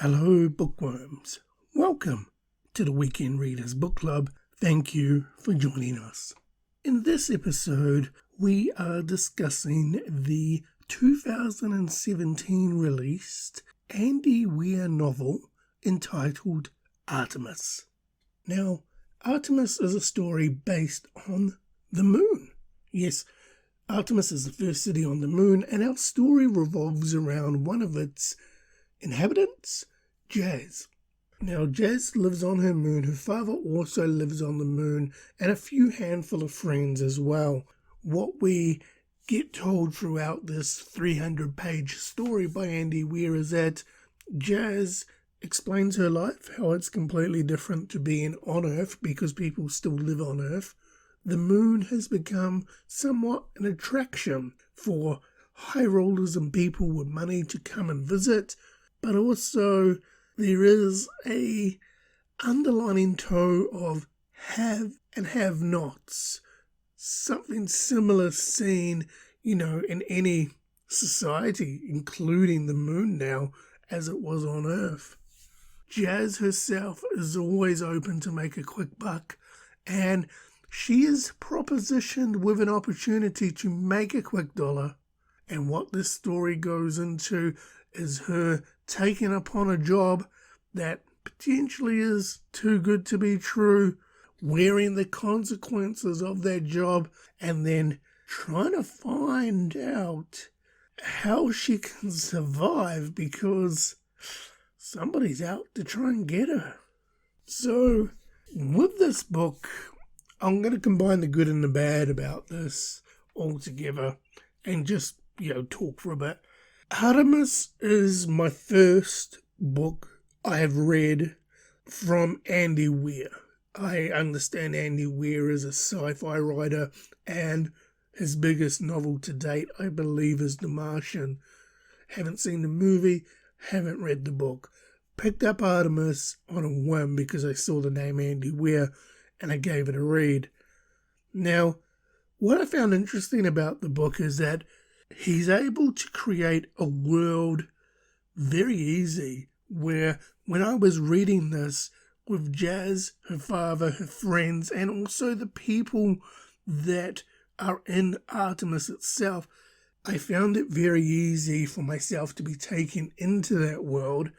Hello, Bookworms. Welcome to the Weekend Readers Book Club. Thank you for joining us. In this episode, we are discussing the 2017 released Andy Weir novel entitled Artemis. Now, Artemis is a story based on the moon. Yes, Artemis is the first city on the moon, and our story revolves around one of its inhabitants, Jazz. Now, Jazz lives on her moon. Her father also lives on the moon, and a few handful of friends as well. What we get told throughout this 300-page story by Andy Weir is that Jazz explains her life, how it's completely different to being on Earth because people still live on Earth. The moon has become somewhat an attraction for high rollers and people with money to come and visit. But also there is a underlining tone of have and have-nots. Something similar seen, in any society, including the moon now, as it was on Earth. Jazz herself is always open to make a quick buck, and she is propositioned with an opportunity to make a quick dollar. And what this story goes into is her taking upon a job that potentially is too good to be true, wearing the consequences of that job, and then trying to find out how she can survive because somebody's out to try and get her. So, with this book, I'm going to combine the good and the bad about this all together and just, talk for a bit. Artemis is my first book I have read from Andy Weir. I understand Andy Weir is a sci-fi writer, and his biggest novel to date, I believe, is The Martian. Haven't seen the movie, haven't read the book. Picked up Artemis on a whim because I saw the name Andy Weir, and I gave it a read. Now, what I found interesting about the book is that he's able to create a world very easy, where when I was reading this with Jazz, her father, her friends, and also the people that are in Artemis itself, I found it very easy for myself to be taken into that world.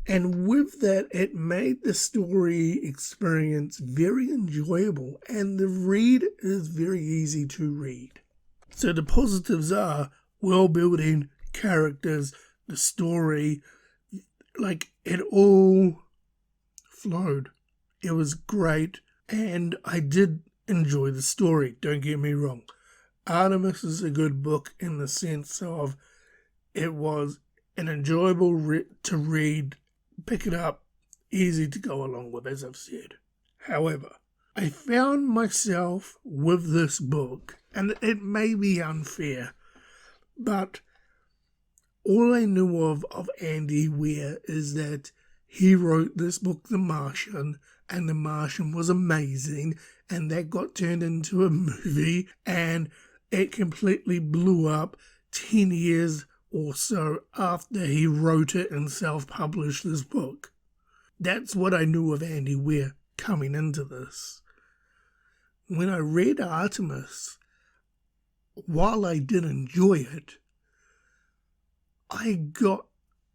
And with that, it made the story experience very enjoyable, and the read is very easy to read. So the positives are world building, characters, the story, it all flowed. It was great, and I did enjoy the story, don't get me wrong. Artemis is a good book in the sense of it was an enjoyable to read, pick it up, easy to go along with, as I've said. However, I found myself with this book, and it may be unfair, but all I knew of Andy Weir is that he wrote this book, The Martian, and The Martian was amazing, and that got turned into a movie, and it completely blew up 10 years or so after he wrote it and self-published this book. That's what I knew of Andy Weir coming into this. When I read Artemis, while I did enjoy it, I got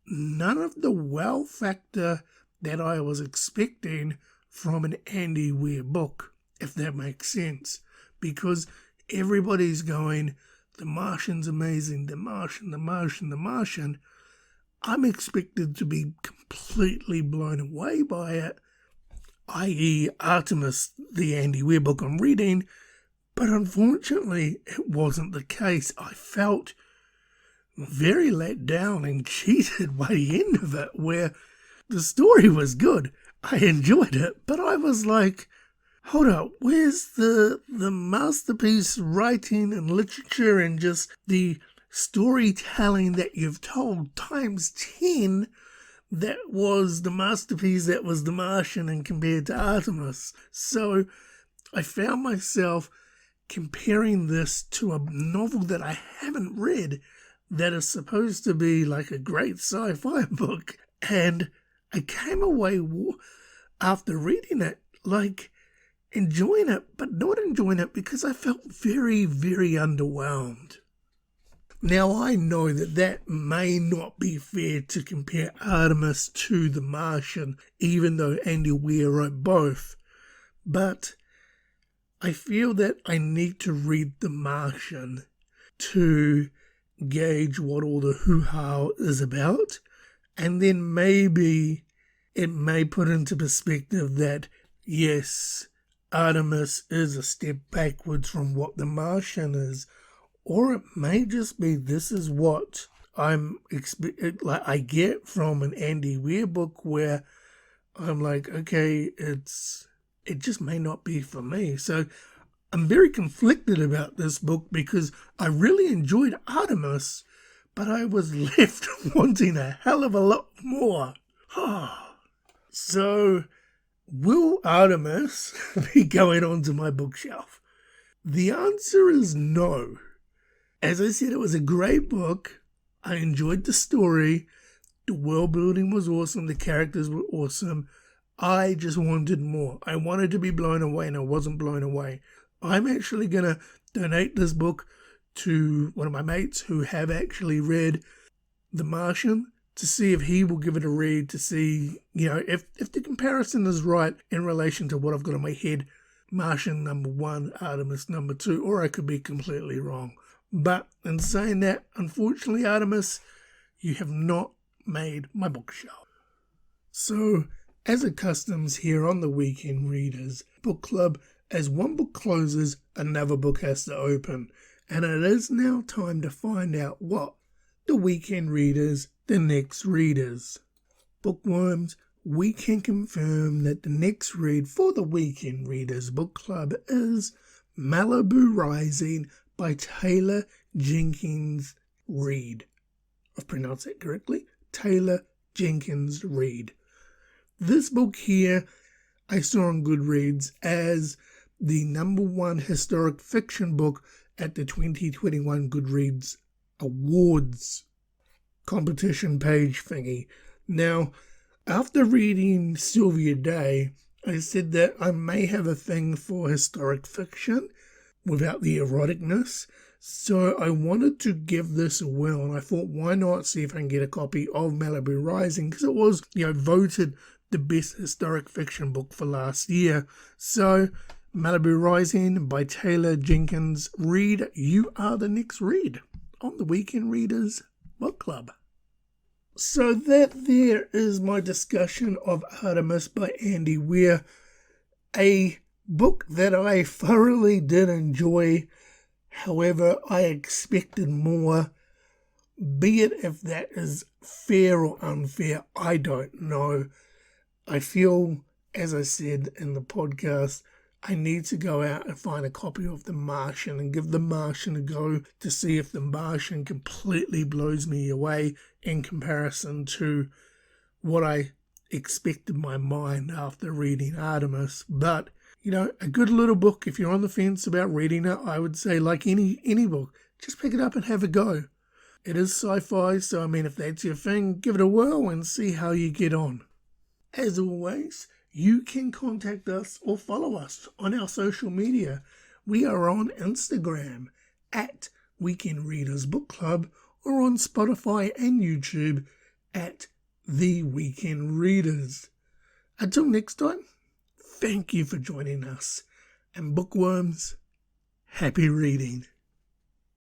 none of the wow factor that I was expecting from an Andy Weir book, if that makes sense. Because everybody's going, The Martian's amazing, The Martian, The Martian, The Martian. I'm expected to be completely blown away by it, i.e. Artemis, the Andy Weir book I'm reading, but unfortunately it wasn't the case. I felt very let down and cheated by the end of it, where the story was good. I enjoyed it, but I was like, hold up, where's the masterpiece writing and literature and just the storytelling that you've told times 10 that was the masterpiece that was The Martian and compared to Artemis? So I found myself comparing this to a novel that I haven't read that is supposed to be like a great sci-fi book, and I came away after reading it, like, enjoying it, but not enjoying it because I felt very, very underwhelmed. Now, I know that may not be fair to compare Artemis to The Martian, even though Andy Weir wrote both, but I feel that I need to read The Martian to gauge what all the hoo-ha is about, and then maybe it may put into perspective that, yes, Artemis is a step backwards from what The Martian is, or it may just be this is what I get from an Andy Weir book where I'm like, okay, it just may not be for me. So I'm very conflicted about this book because I really enjoyed Artemis, but I was left wanting a hell of a lot more. So, will Artemis be going onto my bookshelf? The answer is no. As I said, it was a great book. I enjoyed the story. The world building was awesome. The characters were awesome. I just wanted more. I wanted to be blown away, and I wasn't blown away. I'm actually going to donate this book to one of my mates who have actually read The Martian to see if he will give it a read, to see, if the comparison is right in relation to what I've got in my head. Martian number 1, Artemis number 2, or I could be completely wrong. But in saying that, unfortunately, Artemis, you have not made my bookshelf. So, as it customs here on the Weekend Readers Book Club, as one book closes, another book has to open. And it is now time to find out what the Weekend Readers, the next readers. Bookworms, we can confirm that the next read for the Weekend Readers Book Club is Malibu Rising by Taylor Jenkins Reid. I've pronounced that correctly. Taylor Jenkins Reid. This book here I saw on Goodreads as the number 1 historic fiction book at the 2021 Goodreads Awards competition page thingy. Now, after reading Sylvia Day, I said that I may have a thing for historic fiction without the eroticness, so I wanted to give this a whirl, and I thought, why not see if I can get a copy of Malibu Rising, because it was, voted the best historic fiction book for last year. So, Malibu Rising by Taylor Jenkins Reid, you are the next read on the Weekend Readers Book Club. So that there is my discussion of Artemis by Andy Weir, a book that I thoroughly did enjoy. However, I expected more. Be it if that is fair or unfair, I don't know. I feel, as I said in the podcast, I need to go out and find a copy of The Martian and give The Martian a go to see if The Martian completely blows me away in comparison to what I expected my mind after reading Artemis. But, a good little book, if you're on the fence about reading it, I would say, like any book, just pick it up and have a go. It is sci-fi, so if that's your thing, give it a whirl and see how you get on. As always, you can contact us or follow us on our social media. We are on Instagram at Weekend Readers Book Club, or on Spotify and YouTube at The Weekend Readers. Until next time, thank you for joining us, and bookworms, happy reading.